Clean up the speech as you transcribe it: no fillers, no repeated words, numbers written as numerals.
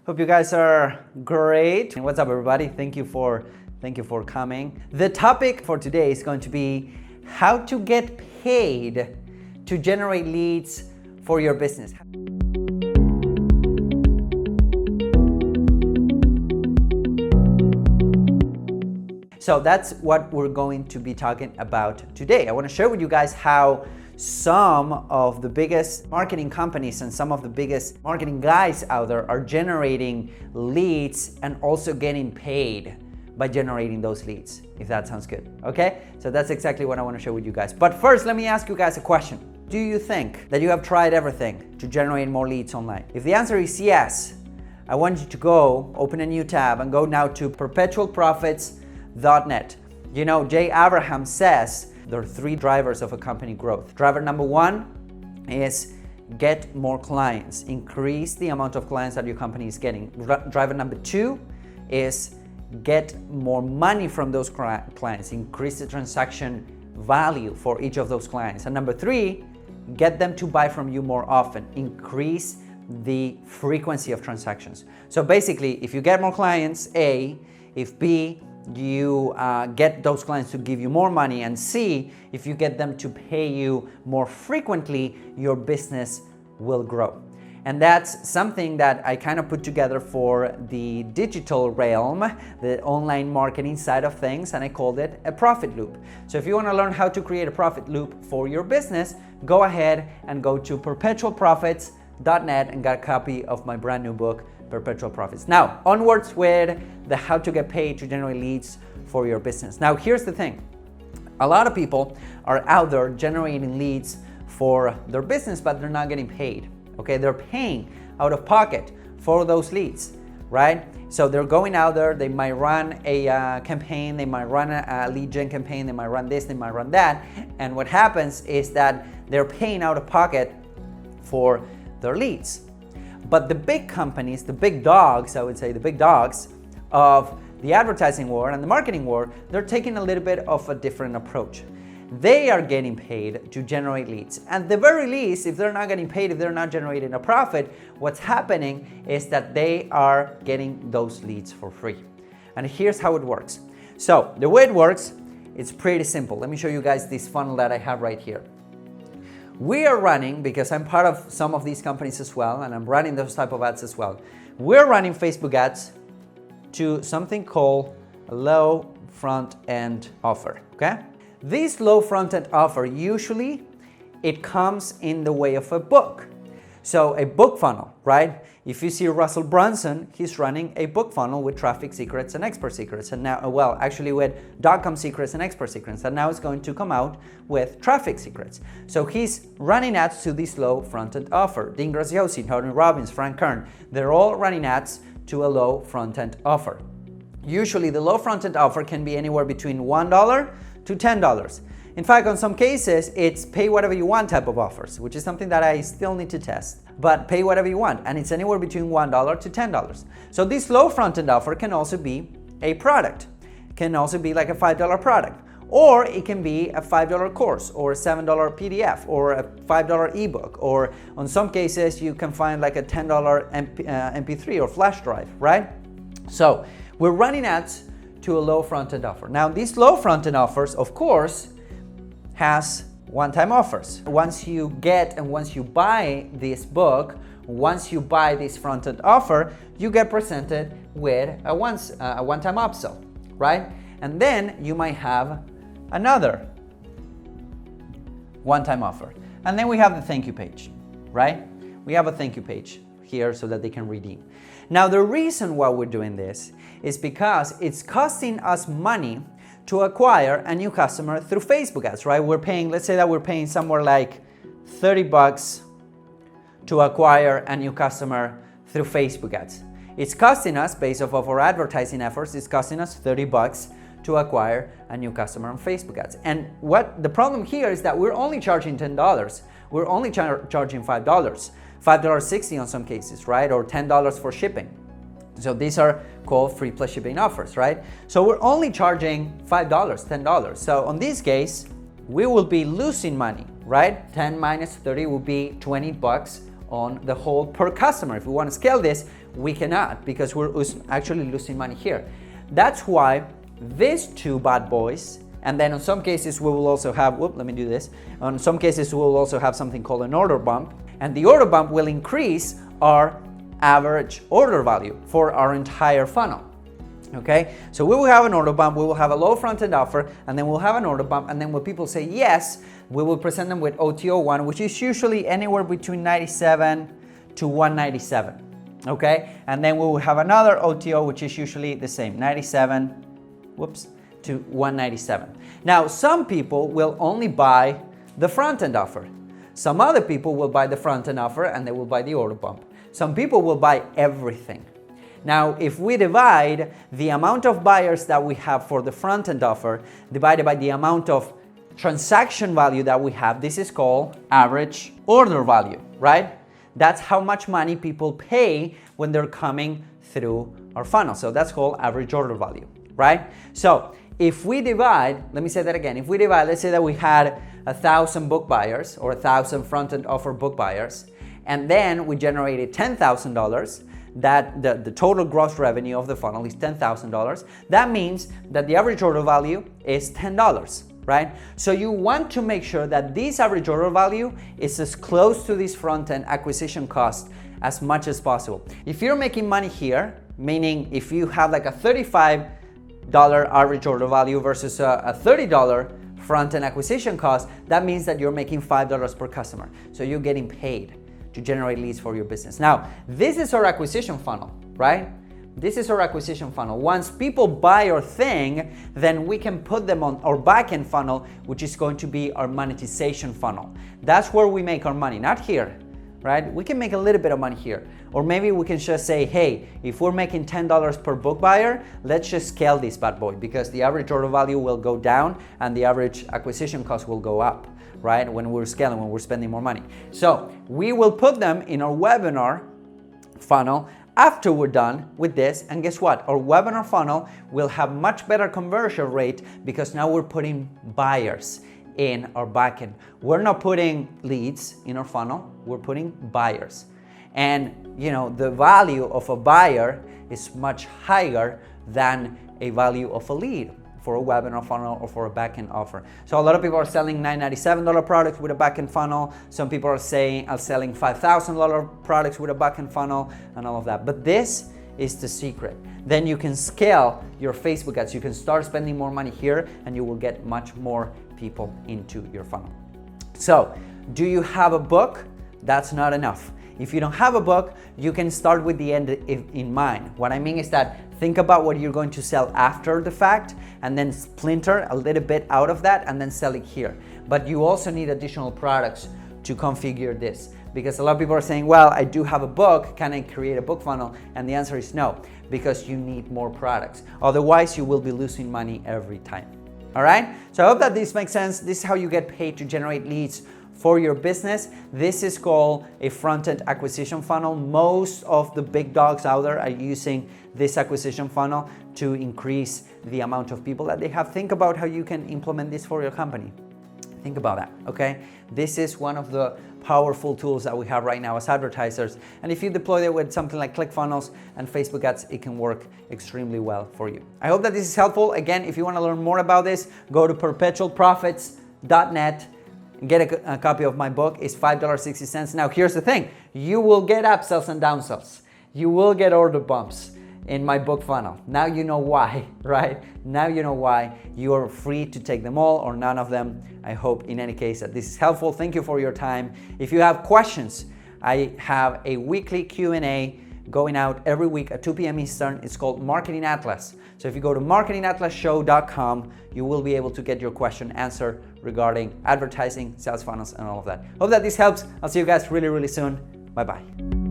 Hope you guys are great. What's up, everybody? Thank you for coming. The topic for today is going to be how to get paid to generate leads for your business. So that's what we're going to be talking about today. I want to share with you guys how some of the biggest marketing companies and some of the biggest marketing guys out there are generating leads and also getting paid by generating those leads, if that sounds good. Okay? So that's exactly what I want to share with you guys. But first, let me ask you guys a question. Do you think that you have tried everything to generate more leads online? If the answer is yes, I want you to go open a new tab and go now to perpetualprofits.net. You know, Jay Abraham says there are three drivers of a company growth. Driver number one is get more clients, increase the amount of clients that your company is getting. Driver number two is get more money from those clients, increase the transaction value for each of those clients. And number three, get them to buy from you more often, increase the frequency of transactions. So basically, if you get more clients, A, if B, you get those clients to give you more money, and C, if you get them to pay you more frequently, your business will grow. And that's something that I kind of put together for the digital realm, the online marketing side of things, and I called it a profit loop. So if you want to learn how to create a profit loop for your business, go ahead and go to perpetualprofits.net and get a copy of my brand new book, Perpetual Profits. Now, onwards with the how to get paid to generate leads for your business. Now, here's the thing. A lot of people are out there generating leads for their business, but they're not getting paid. Okay, they're paying out of pocket for those leads, right? So they're going out there, they might run a campaign, they might run a lead gen campaign, they might run this, they might run that. And what happens is that they're paying out of pocket for their leads. But the big companies, the big dogs, I would say, the big dogs of the advertising world and the marketing world, they're taking a little bit of a different approach. They are getting paid to generate leads. At the very least, if they're not getting paid, if they're not generating a profit, what's happening is that they are getting those leads for free. And here's how it works. So the way it works, it's pretty simple. Let me show you guys this funnel that I have right here. We are running, because I'm part of some of these companies as well, and I'm running those type of ads as well. We're running Facebook ads to something called a low front end offer, okay? This low front end offer, usually it comes in the way of a book. So a book funnel, right? If you see Russell Brunson, he's running a book funnel with traffic secrets and expert secrets. And now, well, actually with .com secrets and expert secrets. And now it's going to come out with traffic secrets. So he's running ads to this low front-end offer. Dean Graziosi, Tony Robbins, Frank Kern, they're all running ads to a low front-end offer. Usually the low front-end offer can be anywhere between $1 to $10. In fact, on some cases, it's pay whatever you want type of offers, which is something that I still need to test. But pay whatever you want, and it's anywhere between $1 to $10. So this low front-end offer can also be a product. It can also be like a $5 product. Or it can be a $5 course, or a $7 PDF, or a $5 ebook, or on some cases, you can find like a $10 MP3 or flash drive, right? So we're running ads to a low front-end offer. Now, these low front-end offers, of course, has one-time offers. Once you get and once you buy this book, once you buy this front-end offer, you get presented with a one-time upsell, right? And then you might have another one-time offer. And then we have the thank you page, right? We have a thank you page here so that they can redeem. Now, the reason why we're doing this is because it's costing us money to acquire a new customer through Facebook ads, right? We're paying, let's say that we're paying somewhere like $30 to acquire a new customer through Facebook ads. It's costing us, based off of our advertising efforts, it's costing us $30 to acquire a new customer on Facebook ads. And what the problem here is that we're only charging $10. We're only charging $5. $5.60 on some cases, right? Or $10 for shipping. So these are called free plus shipping offers, right? So we're only charging $5, $10. So on this case, we will be losing money, right? 10 minus 30 will be $20 on the whole per customer. If we want to scale this, we cannot, because we're actually losing money here. That's why these two bad boys, and then in some cases we will also have, let me do this. In some cases we will also have something called an order bump, and the order bump will increase our average order value for our entire funnel. Okay, so we will have an order bump, we will have a low front-end offer, and then we'll have an order bump, and then when people say yes, we will present them with OTO1, which is usually anywhere between 97 to 197. Okay, and then we will have another OTO, which is usually the same, 97, to 197. Now, some people will only buy the front-end offer. Some other people will buy the front-end offer and they will buy the order bump. Some people will buy everything. Now, if we divide the amount of buyers that we have for the front-end offer divided by the amount of transaction value that we have, this is called average order value, right? That's how much money people pay when they're coming through our funnel. So that's called average order value, right? So if we divide, let me say that again. If we divide, let's say that we had 1,000 book buyers or 1,000 front-end offer book buyers, and then we generated $10,000, that the total gross revenue of the funnel is $10,000. That means that the average order value is $10, right? So you want to make sure that this average order value is as close to this front-end acquisition cost as much as possible. If you're making money here, meaning if you have like a $35 average order value versus a $30 front-end acquisition cost, that means that you're making $5 per customer. So you're getting paid to generate leads for your business. Now, this is our acquisition funnel, right? This is our acquisition funnel. Once people buy our thing, then we can put them on our back-end funnel, which is going to be our monetization funnel. That's where we make our money, not here, right? We can make a little bit of money here. Or maybe we can just say, hey, if we're making $10 per book buyer, let's just scale this bad boy, because the average order value will go down and the average acquisition cost will go up, right? When we're scaling, when we're spending more money. So we will put them in our webinar funnel after we're done with this, and guess what? Our webinar funnel will have much better conversion rate because now we're putting buyers in our backend. We're not putting leads in our funnel, we're putting buyers. And you know, the value of a buyer is much higher than a value of a lead for a webinar funnel or for a backend offer. So a lot of people are selling $997 products with a backend funnel. Some people are selling $5,000 products with a backend funnel and all of that. But this is the secret. Then you can scale your Facebook ads. You can start spending more money here and you will get much more people into your funnel. So, do you have a book? That's not enough. If you don't have a book, you can start with the end in mind. What I mean is that think about what you're going to sell after the fact and then splinter a little bit out of that and then sell it here. But you also need additional products to configure this, because a lot of people are saying, well, I do have a book, can I create a book funnel? And the answer is no, because you need more products. Otherwise, you will be losing money every time. All right? So I hope that this makes sense. This is how you get paid to generate leads for your business. This is called a front-end acquisition funnel. Most of the big dogs out there are using this acquisition funnel to increase the amount of people that they have. Think about how you can implement this for your company. Think about that, okay? This is one of the powerful tools that we have right now as advertisers. And if you deploy it with something like ClickFunnels and Facebook ads, it can work extremely well for you. I hope that this is helpful. Again, if you want to learn more about this, go to perpetualprofits.net. Get a copy of my book. It's $5.60. Now, here's the thing. You will get upsells and downsells. You will get order bumps in my book funnel. Now you know why, right? Now you know why. You are free to take them all or none of them. I hope in any case that this is helpful. Thank you for your time. If you have questions, I have a weekly Q&A going out every week at 2 p.m. Eastern. It's called Marketing Atlas. So if you go to marketingatlasshow.com, you will be able to get your question answered regarding advertising, sales funnels, and all of that. Hope that this helps. I'll see you guys really, really soon. Bye-bye.